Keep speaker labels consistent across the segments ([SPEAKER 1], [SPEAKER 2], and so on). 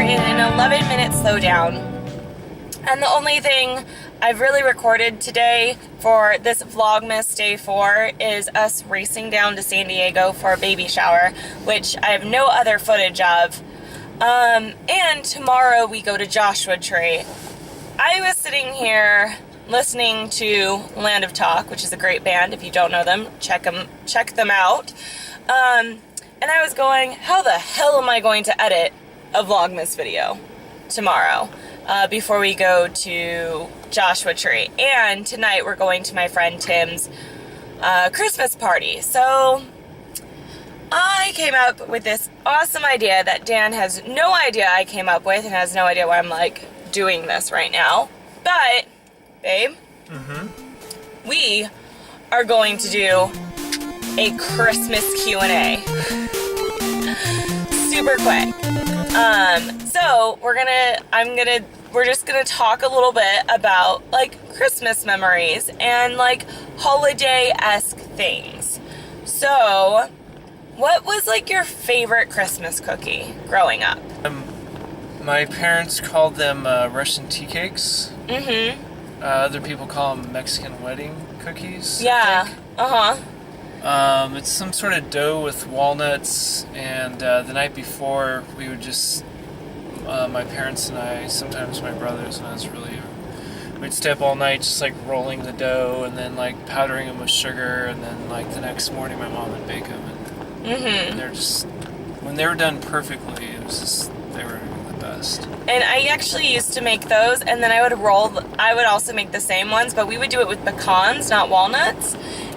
[SPEAKER 1] in an 11-minute slowdown. And the only thing I've really recorded today for this Vlogmas Day 4 is us racing down to San Diego for a baby shower, which I have no other footage of. And tomorrow we go to Joshua Tree. I was sitting here listening to Land of Talk, which is a great band. If you don't know them, check them out. And I was going, how the hell am I going to edit a Vlogmas video tomorrow before we go to Joshua Tree? And tonight we're going to my friend Tim's Christmas party. So I came up with this awesome idea that Dan has no idea I came up with and has no idea why I'm like doing this right now. But, babe, we are going to do a Christmas Q&A. Super quick. So we're just gonna talk a little bit about like Christmas memories and like holiday-esque things. So, what was like your favorite Christmas cookie growing up?
[SPEAKER 2] My parents called them Russian tea cakes. Other people call them Mexican wedding cookies.
[SPEAKER 1] Yeah.
[SPEAKER 2] It's some sort of dough with walnuts, and the night before we would just, my parents and I, sometimes my brothers when I was really young, we'd stay up all night just like rolling the dough and then like powdering them with sugar, and then like the next morning my mom would bake them, and they're just, when they were done perfectly, it was just, they were the best.
[SPEAKER 1] And I actually used to make those, and then I would also make the same ones, but we would do it with pecans, not walnuts.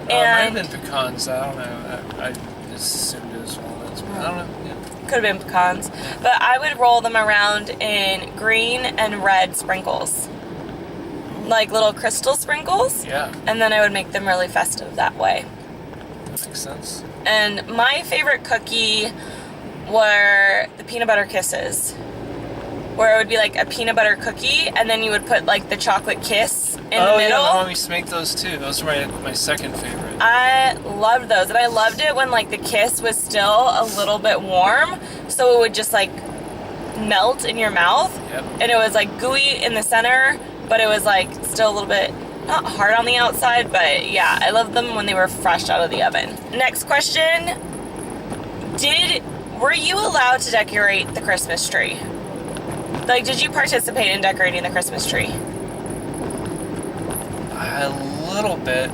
[SPEAKER 2] And might have been pecans, I don't know. I assumed it was walnuts, but I don't know. Yeah.
[SPEAKER 1] Could have been pecans.
[SPEAKER 2] Yeah.
[SPEAKER 1] But I would roll them around in green and red sprinkles. Like little crystal sprinkles.
[SPEAKER 2] Yeah.
[SPEAKER 1] And then I would make them really festive that way.
[SPEAKER 2] That makes sense.
[SPEAKER 1] And my favorite cookie were the peanut butter kisses. Where it would be like a peanut butter cookie, and then you would put like the chocolate kiss in the middle.
[SPEAKER 2] Yeah, my mom used to make those too. Those were my second favorite.
[SPEAKER 1] I loved those, and I loved it when like the kiss was still a little bit warm, so it would just like melt in your mouth.
[SPEAKER 2] Yep.
[SPEAKER 1] And it was like gooey in the center, but it was like still a little bit not hard on the outside. But yeah, I loved them when they were fresh out of the oven. Next question: were you allowed to decorate the Christmas tree? Like, did you participate in decorating the Christmas tree?
[SPEAKER 2] A little bit.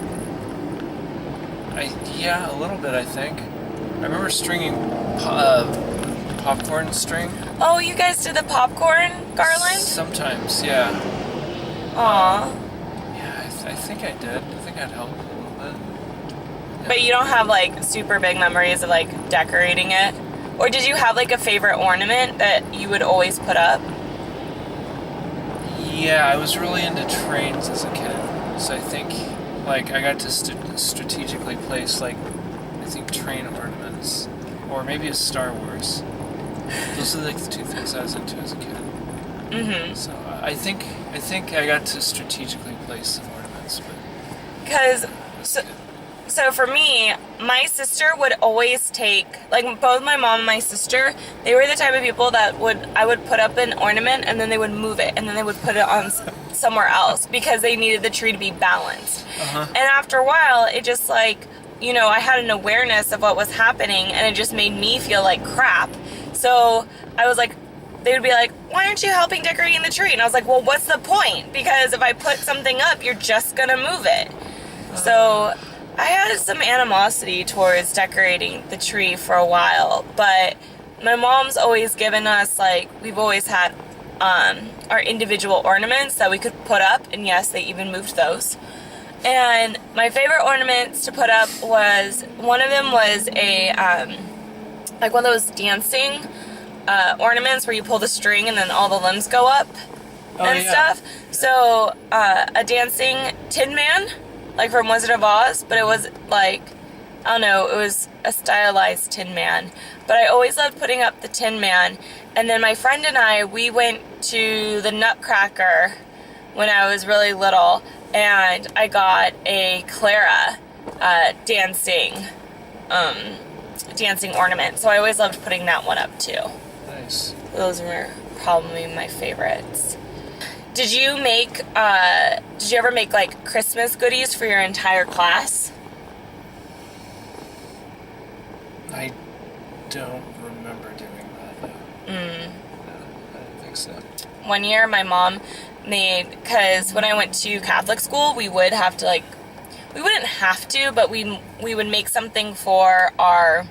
[SPEAKER 2] A little bit, I think. I remember stringing popcorn string.
[SPEAKER 1] Oh, you guys did the popcorn garland?
[SPEAKER 2] Sometimes, yeah.
[SPEAKER 1] Aw.
[SPEAKER 2] Yeah, I think I did. I think I'd help a little bit. Yeah.
[SPEAKER 1] But you don't have, like, super big memories of, like, decorating it? Or did you have, like, a favorite ornament that you would always put up?
[SPEAKER 2] Yeah, I was really into trains as a kid. So I think, like, I got to strategically place, like, I think train ornaments. Or maybe it's Star Wars. Those are, like, the two things I was into as a kid. So I think I got to strategically place some ornaments.
[SPEAKER 1] Because, so for me, my sister would always take, like, both my mom and my sister, they were the type of people that I would put up an ornament and then they would move it and then they would put it on somewhere else because they needed the tree to be balanced. And after a while, it just like, you know, I had an awareness of what was happening and it just made me feel like crap. So I was like, they would be like, why aren't you helping decorating the tree? And I was like, well, what's the point? Because if I put something up, you're just gonna move it. So I had some animosity towards decorating the tree for a while, but my mom's always given us, like, we've always had our individual ornaments that we could put up, and yes, they even moved those. And my favorite ornaments to put up one of them was a, like one of those dancing ornaments where you pull the string and then all the limbs go up stuff. So, a dancing Tin Man, like from Wizard of Oz, but it was like, I don't know, it was a stylized Tin Man. But I always loved putting up the Tin Man. And then my friend and I, we went to the Nutcracker when I was really little, and I got a Clara dancing ornament. So I always loved putting that one up too.
[SPEAKER 2] Nice.
[SPEAKER 1] Those were probably my favorites. Did you ever make like Christmas goodies for your entire class?
[SPEAKER 2] I don't remember doing that. No. No, I don't think so.
[SPEAKER 1] One year my mom made, because when I went to Catholic school, we would have to like, we wouldn't have to, but we would make something for our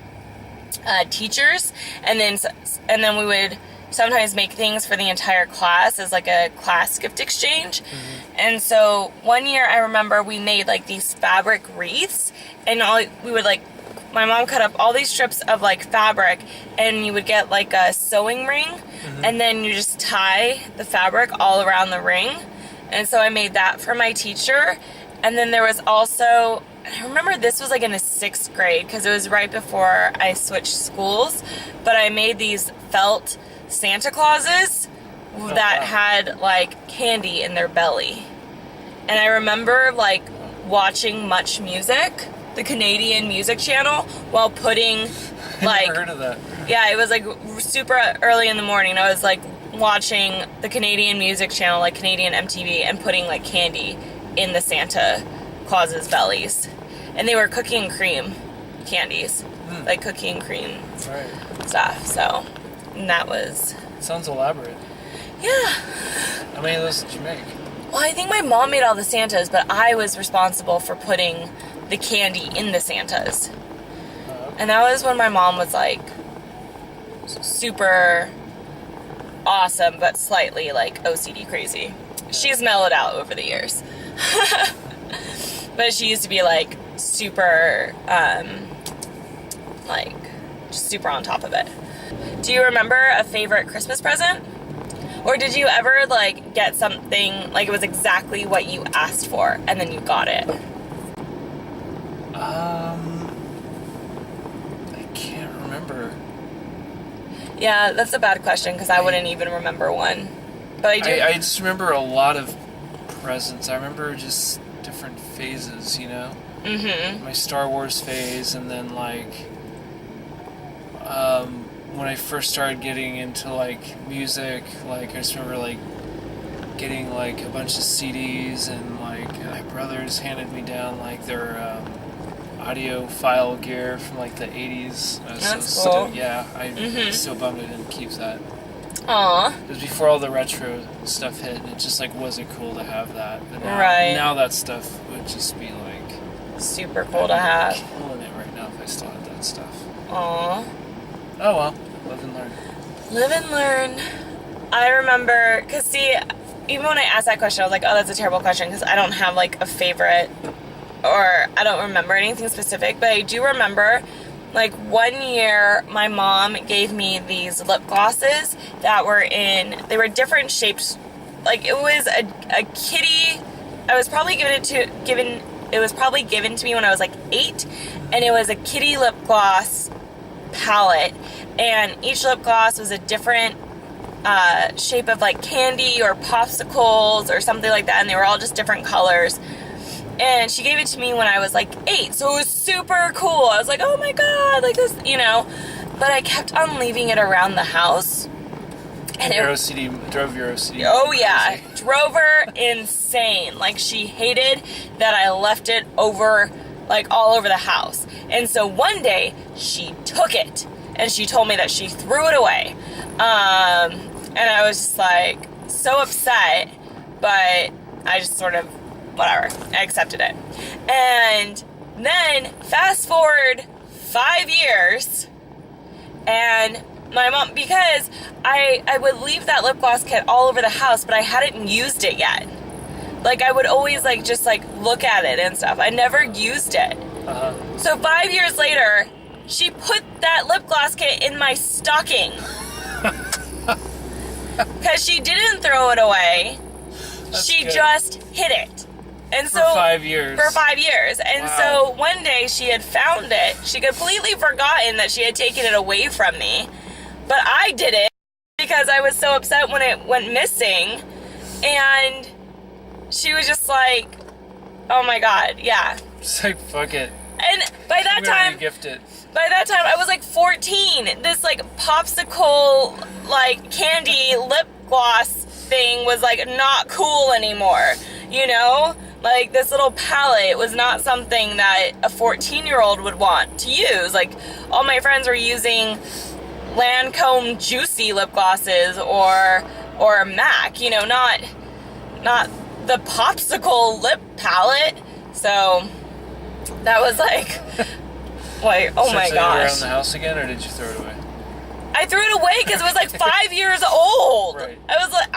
[SPEAKER 1] teachers, and then we would sometimes make things for the entire class as like a class gift exchange. And so one year I remember we made like these fabric wreaths, and we would like, my mom cut up all these strips of like fabric, and you would get like a sewing ring, and then you just tie the fabric all around the ring. And so I made that for my teacher. And then there was also, I remember this was like in the 6th grade, because it was right before I switched schools, but I made these felt Santa Clauses that had like candy in their belly. And I remember like watching Much Music, the Canadian music channel, while putting like,
[SPEAKER 2] Never heard of that.
[SPEAKER 1] Yeah, it was like super early in the morning. I was like watching the Canadian music channel, like Canadian MTV, and putting like candy in the Santa Claus's bellies. And they were cookie and cream candies, like cookie and cream stuff. So, and that was...
[SPEAKER 2] Sounds elaborate.
[SPEAKER 1] Yeah.
[SPEAKER 2] How many of those did you make?
[SPEAKER 1] Well, I think my mom made all the Santas, but I was responsible for putting the candy in the Santas. And that was when my mom was like super awesome, but slightly like OCD crazy. She's mellowed out over the years. But she used to be like super, like just super on top of it. Do you remember a favorite Christmas present? Or did you ever like get something like it was exactly what you asked for and then you got it?
[SPEAKER 2] I can't remember.
[SPEAKER 1] Yeah, that's a bad question because I wouldn't even remember one. But I do.
[SPEAKER 2] I just remember a lot of presents. I remember just different phases, you know? My Star Wars phase, and then like when I first started getting into like music, like I just remember like getting like a bunch of CDs, and like my brothers handed me down like their audio file gear from like the 80s.
[SPEAKER 1] That's cool.
[SPEAKER 2] I'm so bummed I didn't keep that.
[SPEAKER 1] Aw.
[SPEAKER 2] It was before all the retro stuff hit, and it just like wasn't cool to have that. But now,
[SPEAKER 1] Right.
[SPEAKER 2] now that stuff would just be like
[SPEAKER 1] Super cool to have.
[SPEAKER 2] killing it right now if I still had that stuff.
[SPEAKER 1] Aw.
[SPEAKER 2] Oh well, live and learn.
[SPEAKER 1] Live and learn. I remember, because see, even when I asked that question, I was like, oh, that's a terrible question, because I don't have like a favorite, or I don't remember anything specific, but I do remember, like, one year my mom gave me these lip glosses that were they were different shapes. Like, it was a kitty. It was probably given to me when I was like 8, and it was a kitty lip gloss palette, and each lip gloss was a different shape of like candy or popsicles or something like that, and they were all just different colors. And she gave it to me when I was like 8, so it was super cool. I was like, oh my god, like this, you know. But I kept on leaving it around the house. And
[SPEAKER 2] Drove your OCD.
[SPEAKER 1] Oh yeah, drove her insane. Like, she hated that I left it over, like, all over the house. And so one day, she took it, and she told me that she threw it away. And I was just like, so upset, but I just sort of, whatever, I accepted it. And then, fast forward 5 years, and my mom, because I would leave that lip gloss kit all over the house, but I hadn't used it yet. Like, I would always, like, just, like, look at it and stuff. I never used it. So 5 years later, she put that lip gloss kit in my stocking. Because she didn't throw it away. She just hid it. And so,
[SPEAKER 2] for 5 years.
[SPEAKER 1] For 5 years. And
[SPEAKER 2] Wow.
[SPEAKER 1] so one day she had found it. She completely forgotten that she had taken it away from me. But I did it because I was so upset when it went missing. And she was just like, oh my god, yeah.
[SPEAKER 2] It's like, fuck it.
[SPEAKER 1] And by that time,
[SPEAKER 2] gift it.
[SPEAKER 1] by that time I was like 14. This like popsicle like candy lip gloss thing was like not cool anymore, you know? Like this little palette was not something that a 14-year-old would want to use. Like all my friends were using Lancome Juicy lip glosses or MAC, you know, not the popsicle lip palette. So that was like oh my gosh.
[SPEAKER 2] Around the house again, or did you throw it away?
[SPEAKER 1] I threw it away because it was like 5 years old.
[SPEAKER 2] Right.
[SPEAKER 1] I was like,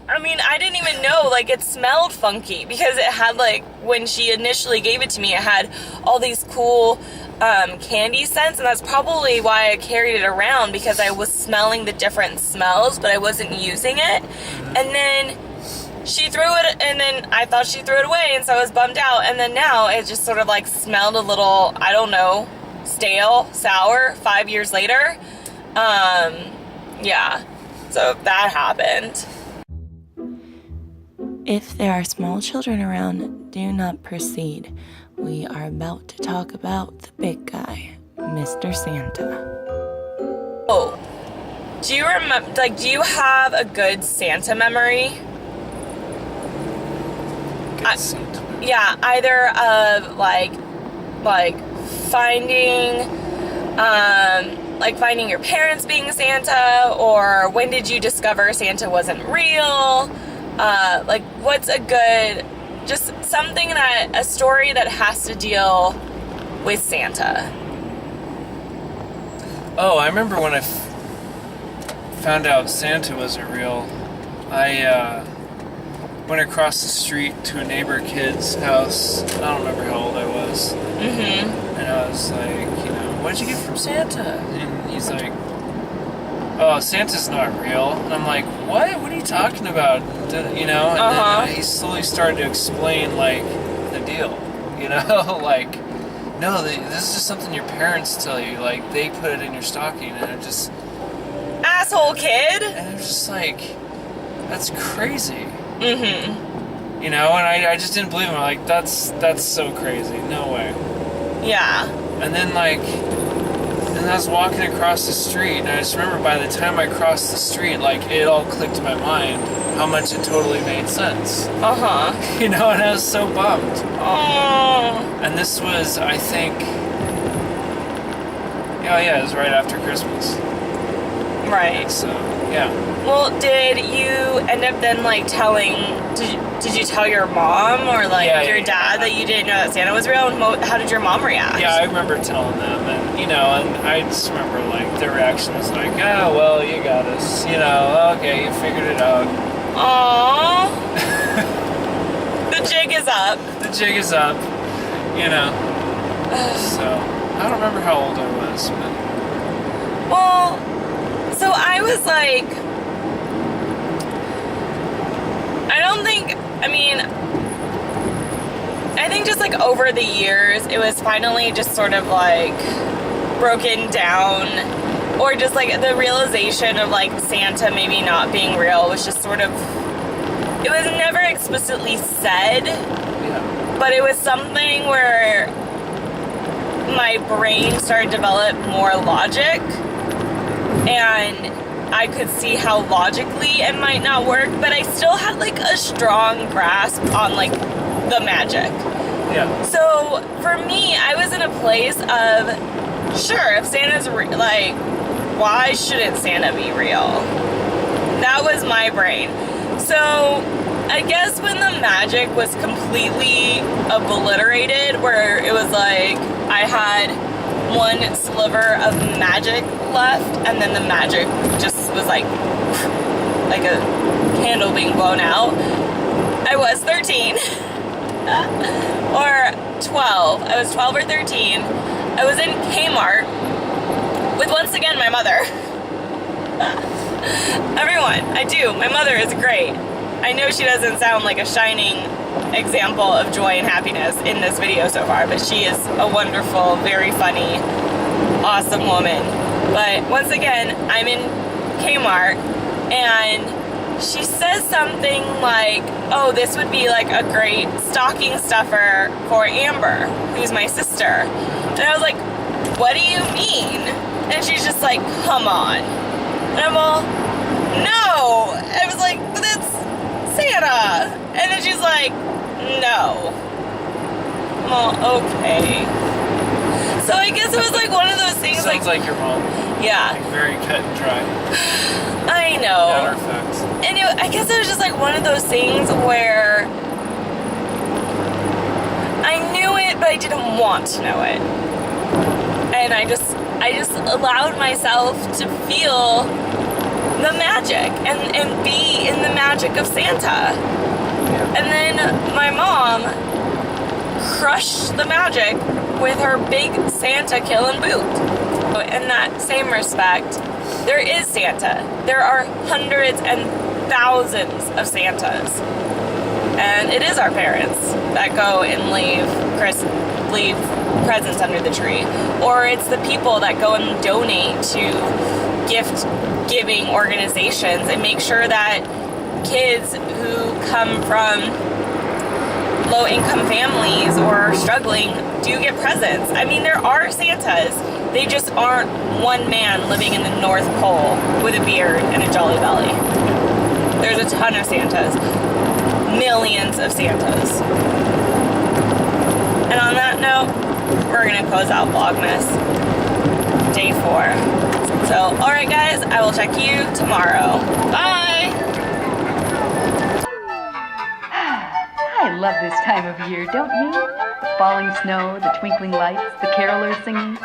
[SPEAKER 1] I mean, I didn't even know, like, it smelled funky because it had, like, when she initially gave it to me, it had all these cool candy scents, and that's probably why I carried it around, because I was smelling the different smells, but I wasn't using it. And then she threw it, and then I thought she threw it away, and so I was bummed out. And then now it just sort of, like, smelled a little, I don't know, stale, sour 5 years later. Yeah, so that happened. If there are small children around, do not proceed. We are about to talk about the big guy, Mr. Santa. Oh, do you remember, like, do you have a good Santa memory?
[SPEAKER 2] Good Santa memory?
[SPEAKER 1] Yeah, either of, like finding your parents being Santa, or when did you discover Santa wasn't real? Like, what's a good, just something a story that has to deal with Santa?
[SPEAKER 2] Oh, I remember when I found out Santa wasn't real. I went across the street to a neighbor kid's house. I don't remember how old I was.
[SPEAKER 1] Mm-hmm.
[SPEAKER 2] And I was like, you know, what did you get from Santa? And he's like, oh, Santa's not real. And I'm like, what? What are you talking about? You know? And then he slowly started to explain, like, the deal. You know? Like, no, this is just something your parents tell you. Like, they put it in your stocking, and it just...
[SPEAKER 1] Asshole kid!
[SPEAKER 2] And it was just like, that's crazy.
[SPEAKER 1] Mm-hmm.
[SPEAKER 2] You know? And I just didn't believe him. I'm like, that's so crazy. No way.
[SPEAKER 1] Yeah.
[SPEAKER 2] And then, like... And I was walking across the street, and I just remember by the time I crossed the street, like, it all clicked in my mind how much it totally made sense.
[SPEAKER 1] Uh-huh.
[SPEAKER 2] You know, and I was so bummed.
[SPEAKER 1] Oh.
[SPEAKER 2] And this was, I think... Oh, yeah, it was right after Christmas.
[SPEAKER 1] Right.
[SPEAKER 2] So, yeah.
[SPEAKER 1] Well, did you end up then, like, did you tell your mom or, like, your dad that you didn't know that Santa was real? And how did your mom react?
[SPEAKER 2] Yeah, I remember telling them, and, you know, and I just remember, like, their reaction was like, oh, well, you got us. You know, okay, you figured it out.
[SPEAKER 1] Aww. The jig is up.
[SPEAKER 2] The jig is up, you know. So, I don't remember how old I was, but...
[SPEAKER 1] Well, so I was like... I think just, like, over the years, it was finally just sort of, like, broken down, or just, like, the realization of, like, Santa maybe not being real was just sort of, it was never explicitly said, but it was something where my brain started to develop more logic, and I could see how logically it might not work, but I still had, like, a strong grasp on, like, the magic.
[SPEAKER 2] Yeah.
[SPEAKER 1] So, for me, I was in a place of, sure, if Santa's, like, why shouldn't Santa be real? That was my brain. So, I guess when the magic was completely obliterated, where it was like, I had one sliver of magic left, and then the magic just was like a candle being blown out. I was 13. Or 12. I was 12 or 13. I was in Kmart with, once again, my mother. Everyone, I do. My mother is great. I know she doesn't sound like a shining example of joy and happiness in this video so far, but she is a wonderful, very funny, awesome woman. But once again, I'm in Kmart, and she says something like, oh, this would be like a great stocking stuffer for Amber, who's my sister. And I was like, what do you mean? And she's just like, come on. And I'm all, no. I was like, but that's Santa. And then she's like, no. I'm all, okay. So I guess it was like one of those things.
[SPEAKER 2] Sounds like your mom.
[SPEAKER 1] Yeah.
[SPEAKER 2] Like very cut and dry.
[SPEAKER 1] I know.
[SPEAKER 2] Matter of fact.
[SPEAKER 1] And I guess it was just like one of those things where I knew it, but I didn't want to know it. And I just allowed myself to feel the magic and be in the magic of Santa. And then my mom crushed the magic with her big Santa killing boot. In that same respect, there is Santa. There are hundreds and thousands of Santas. And it is our parents that go and leave presents under the tree. Or it's the people that go and donate to gift-giving organizations and make sure that kids who come from low-income families or are struggling do get presents. I mean, there are Santas. They just aren't one man living in the North Pole with a beard and a jolly belly. There's a ton of Santas. Millions of Santas. And on that note, we're going to close out Vlogmas Day 4. So, alright guys, I will check you tomorrow. Bye!
[SPEAKER 3] I love this time of year, don't you? The falling snow, the twinkling lights, the carolers singing.